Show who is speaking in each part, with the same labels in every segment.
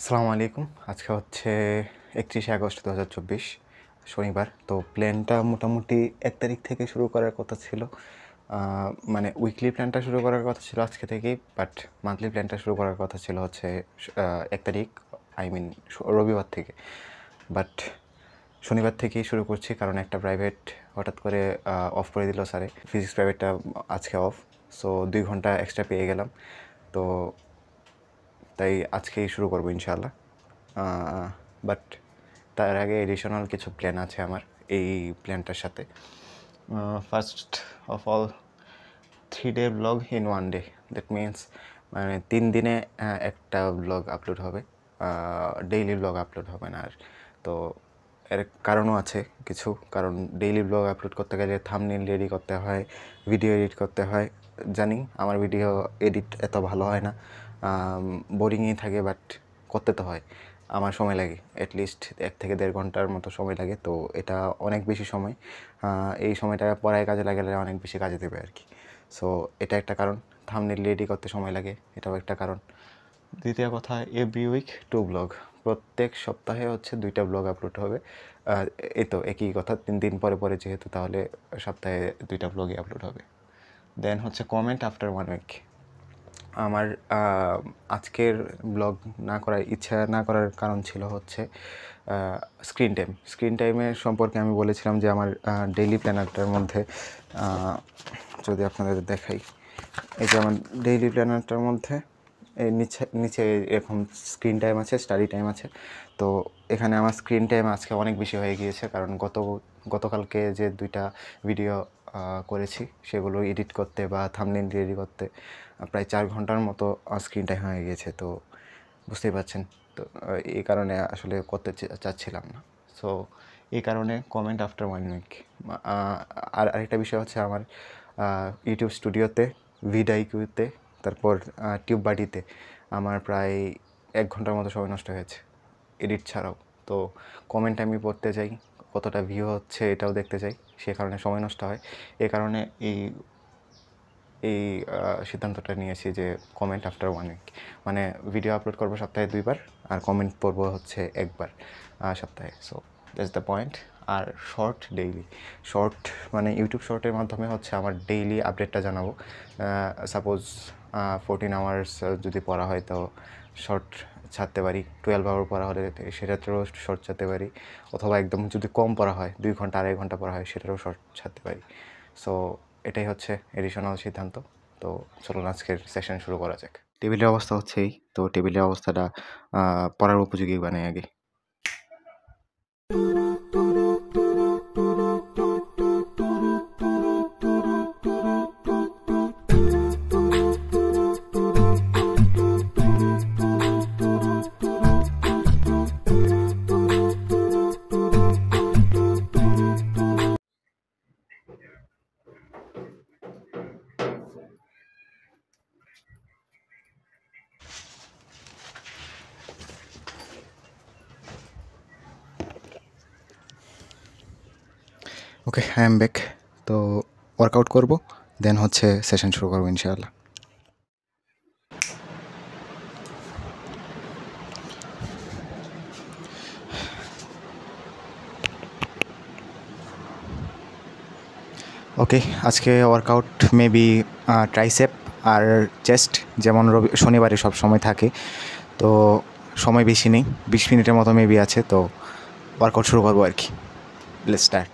Speaker 1: আসসালামু আলাইকুম। আজকে হচ্ছে 31শে আগস্ট 2024 শনিবার। তো প্ল্যানটা মোটামুটি 1 তারিখ থেকে শুরু করার কথা ছিল। মানে উইকলি প্ল্যানটা শুরু করার কথা ছিল আজকে থেকেই, বাট মান্থলি প্ল্যানটা শুরু করার কথা ছিল হচ্ছে 1 তারিখ, আই মিন রবিবার থেকে। বাট শনিবার থেকেই শুরু করছি, কারণ একটা প্রাইভেট হঠাৎ করে অফ করে দিল স্যারে। ফিজিক্স প্রাইভেটটা আজকে অফ, সো 2 ঘন্টা এক্সট্রা পেয়ে গেলাম। তো তাই আজকেই শুরু করবো ইনশাআল্লাহ। বাট তার আগে এডিশনাল কিছু প্ল্যান আছে আমার এই প্ল্যানটার সাথে। First of all 3-day blog in 1 day, that means মানে 3 দিনে একটা ব্লগ আপলোড হবে, ডেইলি ব্লগ আপলোড হবে না। আর তো এর কারণও আছে কিছু, কারণ ডেইলি ব্লগ আপলোড করতে গেলে থাম্বনেইল রেডি করতে হয়, ভিডিও এডিট করতে হয়। জানি আমার ভিডিও এডিট এত ভালো হয় না, বোরিংই থাকে, বাট করতে তো হয়। আমার সময় লাগে, অ্যাটলিস্ট 1 থেকে 1.5 ঘন্টার মতো সময় লাগে। তো এটা অনেক বেশি সময়, এই সময়টা পড়ায় কাজে লাগালে অনেক বেশি কাজে দেবে আর কি। সো এটা একটা কারণ। থাম্বনেইল রেডি করতে সময় লাগে, এটাও একটা কারণ। দ্বিতীয় কথা, এভরি উইক 2 ব্লগ, প্রত্যেক সপ্তাহে হচ্ছে 2টা ব্লগ আপলোড হবে। এই তো একই কথা, 3 দিন পরে পরে যেহেতু, তাহলে সপ্তাহে 2টা ব্লগই আপলোড হবে। দেন হচ্ছে কমেন্ট আফটার 1 উইক। আমার আজকের ব্লগ না করার ইচ্ছা না করার কারণ ছিল হচ্ছে স্ক্রিন টাইমের সম্পর্কে আমি বলেছিলাম যে আমার ডেইলি প্ল্যানারটার মধ্যে, যদি আপনাদের দেখাই, এই যে আমার ডেইলি প্ল্যানারটার মধ্যে এই নিচে এরকম স্ক্রিন টাইম আছে, স্টাডি টাইম আছে। তো এখানে আমার স্ক্রিন টাইম আজকে অনেক বেশি হয়ে গিয়েছে, কারণ গতকালকে যে 2টা ভিডিও করেছি সেগুলো এডিট করতে বা থাম্বনেইল রেডি করতে প্রায় 4 ঘন্টার মতো স্ক্রিন টাইম হয়ে গিয়েছে। তো বুঝতেই পারছেন, তো এই কারণে আসলে করতে চাচ্ছিলাম না। সো এই কারণে কমেন্ট আফটার 1 উইক। আর আরেকটা বিষয় হচ্ছে আমার ইউটিউব স্টুডিওতে, ভিডাইকিউতে, তারপর টিউব বাডিতে আমার প্রায় 1 ঘন্টার মতো সময় নষ্ট হয়েছে এডিট ছাড়াও। তো কমেন্ট আমি পড়তে চাই, কতটা ভিউ হচ্ছে এটাও দেখতে চাই, সে কারণে সময় নষ্ট হয়। এই কারণে এই সিদ্ধান্তটা নিয়েছি যে কমেন্ট আফটার 1 উইক, মানে ভিডিও আপলোড করবো সপ্তাহে 2 বার, আর কমেন্ট পড়বো হচ্ছে 1 বার সপ্তাহে। So that's the point. আর শর্ট মানে ইউটিউব শর্টের মাধ্যমে হচ্ছে আমার ডেইলি আপডেটটা জানাবো। সাপোজ 14 আওয়ার্স যদি পড়া হয় তো শর্ট ছাড়তে পারি, 12 আওয়ার পড়া হলে সেটাতেও শর্ট ছাড়তে পারি, অথবা একদম যদি কম পড়া হয়, 2 ঘন্টা 2.5 ঘন্টা পড়া হয়, সেটারও শর্ট ছাড়তে পারি। সো এটাই হচ্ছে এডিশনাল সিদ্ধান্ত। তো চলুন আজকের সেশন শুরু করা যাক। টেবিলের অবস্থা হচ্ছে এই, তো টেবিলের অবস্থাটা পড়ার উপযোগী বানাই আগে। ওকে, আই এম ব্যাক। তো ওয়ার্কআউট করবো, দেন হচ্ছে সেশন শুরু করবো ইনশাআল্লাহ। ওকে, আজকে ওয়ার্কআউট মেবি ট্রাইসেপ আর চেস্ট, যেমন শনিবারে সব সময় থাকে। তো সময় বেশি নেই, 20 মিনিটের মতো মেবি আছে। তো ওয়ার্কআউট শুরু করবো আর কি। Let's start.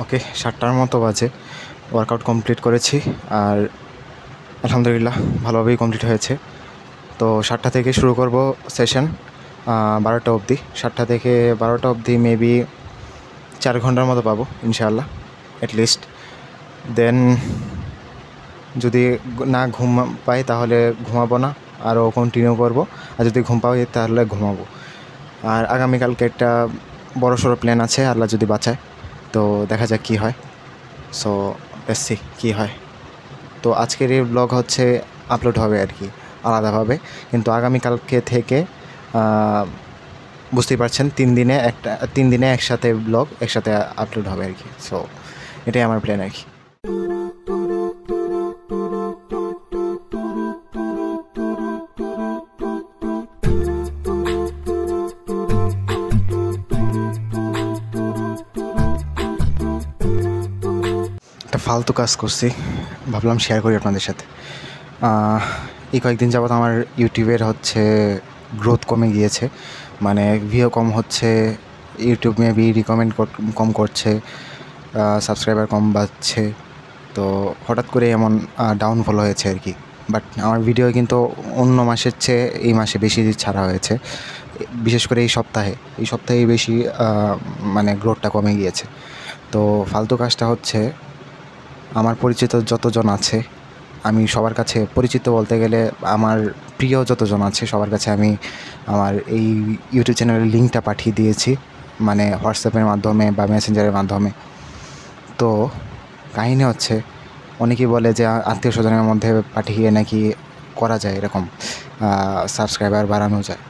Speaker 1: ওকে, 7টার মতো বাজে, ওয়ার্কআউট কমপ্লিট করেছি আর আলহামদুলিল্লাহ ভালোভাবেই কমপ্লিট হয়েছে। তো 7টা থেকে শুরু করব সেশন 12টা অবধি। 7টা থেকে 12টা অবধি মেবি 4 ঘন্টার মতো পাবো ইনশাআল্লাহ অ্যাটলিস্ট। দেন যদি না ঘুম পাই তাহলে ঘুমাবো না, আরও কন্টিনিউ করব। আর যদি ঘুম পাই তাহলে ঘুমাবো। আর আগামীকালকে একটা বড়সড় প্ল্যান আছে, আল্লাহ যদি বাঁচায়। তো দেখা যাক কী হয়। সো লেটস সি কী হয়। তো আজকের এই ব্লগ হচ্ছে আপলোড হবে আর কি আলাদাভাবে, কিন্তু আগামীকালকে থেকে বুঝতেই পারছেন 3 দিনে একসাথে ব্লগ একসাথে আপলোড হবে আর কি। সো এটাই আমার প্ল্যান আর কি। একটা ফালতু কাজ করছি, ভাবলাম শেয়ার করি আপনাদের সাথে। এই কয়েকদিন যাবত আমার ইউটিউবের হচ্ছে গ্রোথ কমে গিয়েছে, মানে ভিউ কম হচ্ছে, ইউটিউব মেবি রিকমেন্ড কম করছে, সাবস্ক্রাইবার কম বাড়ছে। তো হঠাৎ করে এমন ডাউনফল হয়েছে আর কি। বাট আমার ভিডিও কিন্তু অন্য মাসের চেয়ে এই মাসে বেশি ছাড়া হয়েছে, বিশেষ করে এই সপ্তাহে বেশি মানে গ্রোথটা কমে গিয়েছে। তো ফালতু কাজটা হচ্ছে, আমার পরিচিত যতজন আছে, আমি সবার কাছে পরিচিত বলতে গেলে আমার প্রিয় যতজন আছে সবার কাছে আমি আমার এই ইউটিউব চ্যানেলের লিঙ্কটা পাঠিয়ে দিয়েছি, মানে হোয়াটসঅ্যাপের মাধ্যমে বা মেসেঞ্জারের মাধ্যমে। তো কাহিনী হচ্ছে, অনেকেই বলে যে আত্মীয় স্বজনের মধ্যে পাঠিয়ে নাকি করা যায়, এরকম সাবস্ক্রাইবার বাড়ানো যায়।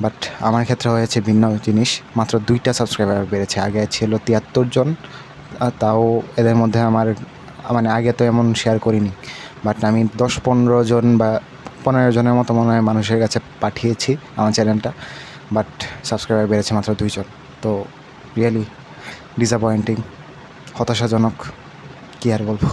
Speaker 1: বাট আমার ক্ষেত্রে হয়েছে ভিন্ন জিনিস, মাত্র 2টা সাবস্ক্রাইবার বেড়েছে। আগে ছিল 73 জন, তাও এদের মধ্যে আমার মানে আগে তো এমন শেয়ার করিনি। বাট আমি 10-15 জন বা 15 জনের মতো মনে হয় মানুষের কাছে পাঠিয়েছি আমার চ্যানেলটা, বাট সাবস্ক্রাইবার বেড়েছে মাত্র 2 জন। তো রিয়েলি ডিসঅ্যাপয়েন্টিং, হতাশাজনক, কী আর বলবো।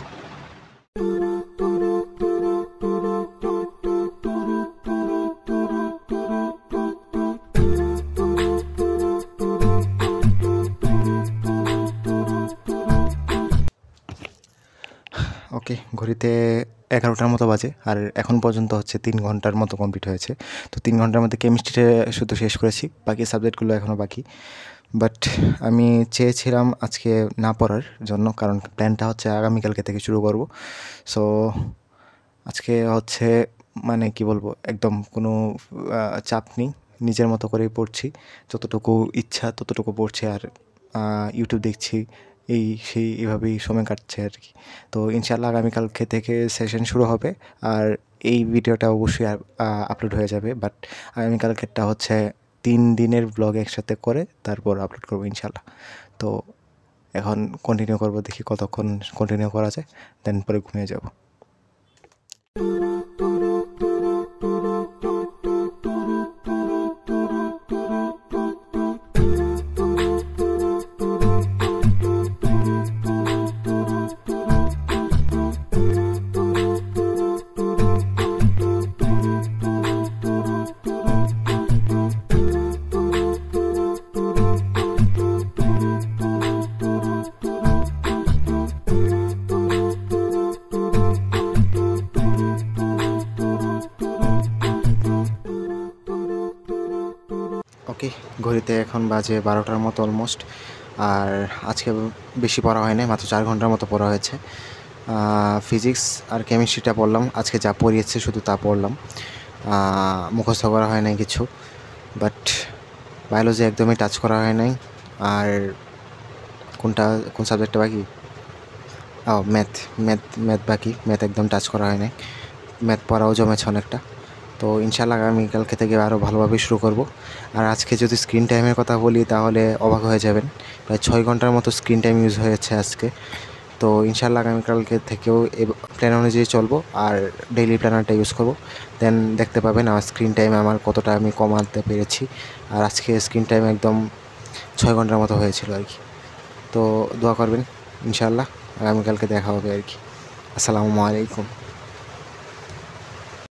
Speaker 1: ওকে, ঘড়িতে 11টার মতো বাজে আর এখন পর্যন্ত হচ্ছে 3 ঘন্টার মতো কমপ্লিট হয়েছে। তো 3 ঘন্টার মধ্যে কেমিস্ট্রিটা শুধু শেষ করেছি, বাকি সাবজেক্টগুলো এখনও বাকি। বাট আমি চেয়েছিলাম আজকে না পড়ার জন্য, কারণ প্ল্যানটা হচ্ছে আগামীকালকে থেকে শুরু করব। সো আজকে হচ্ছে মানে কি বলবো, একদম কোনো চাপ নেই, নিজের মতো করেই পড়ছি, যতটুকু ইচ্ছা ততটুকু পড়ছি আর ইউটিউব দেখছি, এই সেই এভাবেই সময় কাটছে আর কি। তো ইনশাআল্লাহ আগামীকালকে থেকে সেশন শুরু হবে আর এই ভিডিওটা অবশ্যই আপলোড হয়ে যাবে। বাট আগামীকালকেরটা হচ্ছে 3 দিনের ব্লগ একসাথে করে তারপর আপলোড করবো ইনশাআল্লাহ। তো এখন কন্টিনিউ করবো, দেখি কতক্ষণ কন্টিনিউ করা যায়, দেন পরে ঘুমিয়ে যাব। ওকে, ঘড়িতে এখন বাজে 12টার মতো অলমোস্ট। আর আজকে বেশি পড়া হয় না, মাত্র 4 ঘন্টার মতো পড়া হয়েছে। ফিজিক্স আর কেমিস্ট্রিটা পড়লাম, আজকে যা পড়িয়েছে শুধু তা পড়লাম, মুখস্থ করা হয় নাই কিছু। বাট বায়োলজি একদমই টাচ করা হয় নাই। আর কোন সাবজেক্টটা বাকি? ম্যাথ বাকি, ম্যাথ একদম টাচ করা হয় নাই। ম্যাথ পড়াও জমেছে অনেকটা। তো ইনশাআল্লাহ আগামীকালকে থেকে আরও ভালোভাবে শুরু করব। আর আজকে যদি স্ক্রিন টাইমের কথা বলি তাহলে অবাক হয়ে যাবেন, প্রায় 6 ঘন্টার মতো স্ক্রিন টাইম ইউজ হয়েছে আজকে। তো ইনশাআল্লাহ আগামীকালকে থেকেও এই প্ল্যান অনুযায়ী চলবো আর ডেইলি প্ল্যানারটা ইউজ করব। দেন দেখতে পাবেন আমার স্ক্রিন টাইম আমার কতটা আমি কমাতে পেরেছি। আর আজকে স্ক্রিন টাইম একদম 6 ঘন্টার মতো হয়েছিল আর কি। তো দোয়া করবেন, ইনশাআল্লাহ আগামীকালকে দেখা হবে আর কি। আসসালামু আলাইকুম।